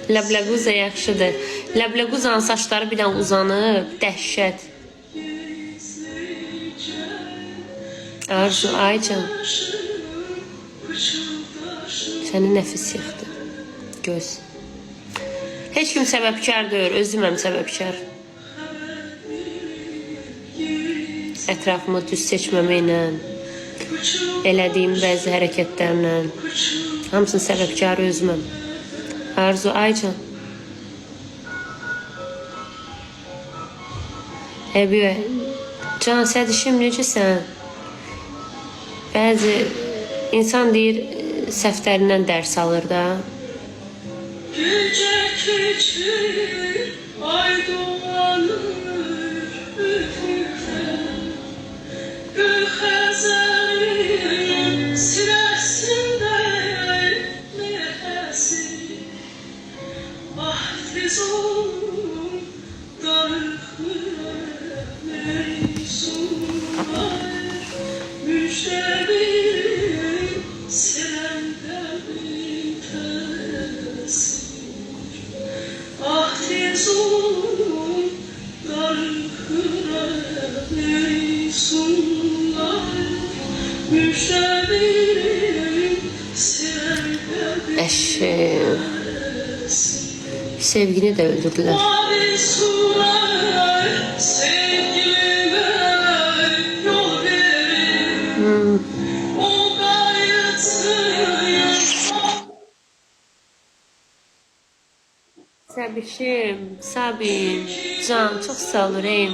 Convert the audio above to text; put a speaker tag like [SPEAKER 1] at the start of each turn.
[SPEAKER 1] Ləbləquza yaxşıdır. Ləbləquzanın saçları bir dənə uzanıb, dəhşət. Arzu, Aycan. Səni nəfis yıxdı. Göz. Heç kim səbəbkar deyil, özüməm səbəbkar. Ətrafımı düz seçməməklə, elədiyim bəzi hərəkətlərlə, hamısının səbəbkarı özüməm. Arzu, Aycan. Əbiyə, can, sədişim, necəsən? Bəzi insan deyir, səhvlərindən dərs alır da.
[SPEAKER 2] Gece keçir, ay doğanır üfüqdən. Gül xəzərin sinəsində nəfəsi. Ah, tez olun, darıxır meysunlar. Müjdə verin, sevəndə bitəsir. Ah, tez olun, darıxır meysunlar. Müjdə verin, sevəndə
[SPEAKER 1] Əşim. Sevgini də öldürdülər.
[SPEAKER 2] mavi sular sevgilime yol verin. O gayretini
[SPEAKER 1] Səbişim, Sabim, can, çox sağ ol, ürəyim.